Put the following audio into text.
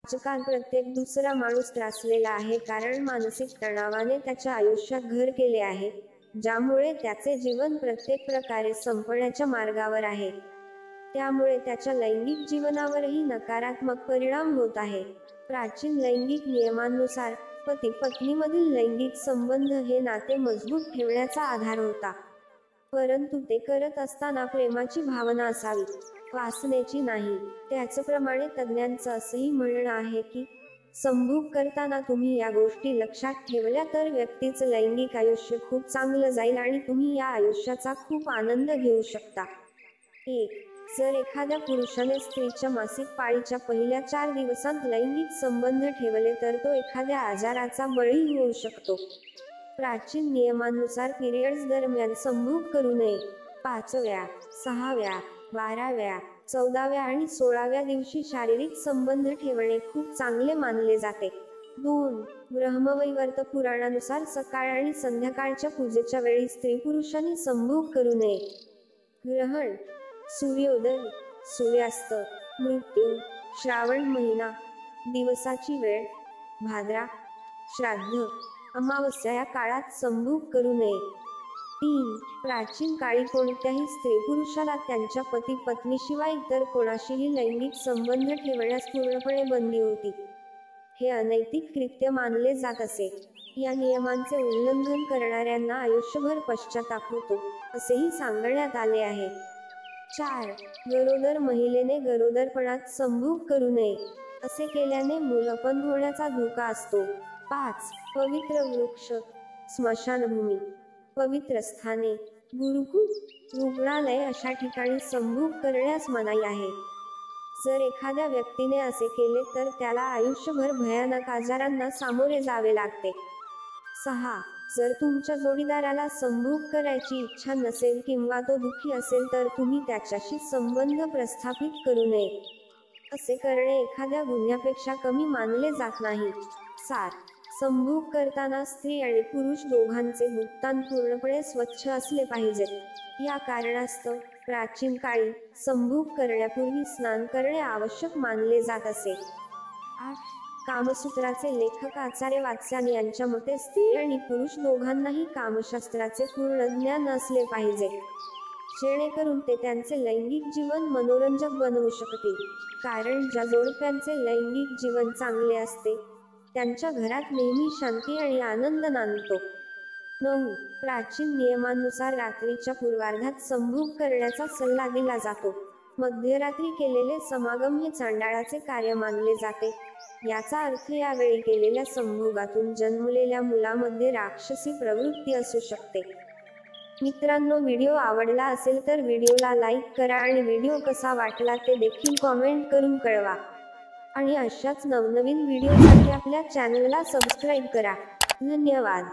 आजकाल प्रत्येक दुसरा माणूस त्रासलेला आहे कारण मानसिक तणावाने त्याच्या आयुष्यात घर केले आहे, ज्यामुळे त्याचे जीवन प्रत्येक प्रकारे संपण्याच्या मार्गावर आहे. त्यामुळे त्याच्या लैंगिक जीवनावरही नकारात्मक परिणाम होत आहे. प्राचीन लैंगिक नियमांनुसार पती पत्नीमधील लैंगिक संबंध हे नाते मजबूत ठेवण्याचा आधार होता. परंतु ते करत असताना प्रेमाची भावना असावी, वासनेची नाही. त्याचप्रमाणे तज्ज्ञांचं असंही म्हणणं आहे की संभोग करताना तुम्ही या गोष्टी लक्षात ठेवल्या तर व्यक्तीचं लैंगिक आयुष्य खूप चांगलं जाईल आणि तुम्ही या आयुष्याचा खूप आनंद घेऊ शकता. 1. जर एखाद्या पुरुषाने स्त्रीच्या मासिक पाळीच्या पहिल्या 4 दिवसांत लैंगिक संबंध ठेवले तर तो एखाद्या आजाराचा बळी होऊ शकतो. प्राचीन नियमांनुसार पिरियड्स दरम्यान संभोग करू नये. 5व्या, 6व्या, 12व्या, 14व्या आणि 16व्या दिवशी शारीरिक संबंध ठेवणे खूप चांगले मानले जाते. 2. ब्रह्मवैवर्त पुराणानुसार सकाळ आणि संध्याकाळच्या पूजेच्या वेळी स्त्री पुरुषांनी संभोग करू नये. ग्रहण, सूर्योदय, सूर्यास्त, मृत्यू, श्रावण महिना, दिवसाची वेळ, भाद्रा, श्राद्ध, अमावस्या या काळात संभोग करू नये. 3. प्राचीन काळी कोणत्याही स्त्री पुरुषाला त्यांच्या पती पत्नीशिवाय इतर कोणाशीही लैंगिक संबंध ठेवण्यास पूर्णपणे बंदी होती. हे अनैतिक कृत्य मानले जात असे. या नियमांचे उल्लंघन करणाऱ्यांना आयुष्यभर पश्चाताप होतो, असेही सांगण्यात आले आहे. 4. गरोदर महिलेने गरोदरपणात संभोग करू नये. असे केल्याने मूल अपंग होण्याचा धोका असतो. 5. पवित्र वृक्ष, स्मशानभूमी, पवित्र स्थाने, गुरुकुल, रुग्णालय अशा ठिकाणी संभोग करण्यास मनाई आहे. जर एखाद्या व्यक्तीने असे केले तर त्याला आयुष्यभर भयानक आजारांना सामोरे जावे लागते. 6. जर तुमच्या जोडीदाराला संभोग करायची इच्छा नसेल किंवा तो दुःखी असेल तर तुम्ही त्याच्याशी संबंध प्रस्थापित करू नये. असे करणे एखाद्या गुन्ह्यापेक्षा कमी मानले जात नाही. 7. संभोग करताना स्त्री आणि पुरुष दोघांचे गुप्तांग पूर्णपणे स्वच्छ असले पाहिजेत. या कारणास्तव प्राचीन काळी संभोग करण्यापूर्वी स्नान करणे आवश्यक मानले जात असे. 8. कामसूत्राचे लेखक आचार्य वात्स्यायन यांच्या मते स्त्री आणि पुरुष दोघांनाही कामशास्त्राचे पूर्ण ज्ञान असले पाहिजे, जेणेकरून ते त्यांचे लैंगिक जीवन मनोरंजक बनवू शकतील. कारण ज्या जोडप्यांचे लैंगिक जीवन चांगले असते, त्यांच्या घरात नेहमी शांती आणि आनंद नांदतो. 9. प्राचीन नियमांनुसार रात्रीच्या पूर्वार्धात संभोग करण्याचा सल्ला दिला जातो. मध्यरात्री केलेले समागम हे चांडाळाचे कार्य मानले जाते. याचा अर्थ यावेळी केलेल्या संभोगातून जन्मलेल्या मुलामध्ये राक्षसी प्रवृत्ती असू शकते. मित्रांनो, व्हिडिओ आवडला असेल तर व्हिडिओला लाईक करा आणि व्हिडिओ कसा वाटला ते देखील कॉमेंट करून कळवा. आणि अशाच नवनवीन व्हिडिओसाठी आपल्या चॅनलला सबस्क्राईब करा. धन्यवाद.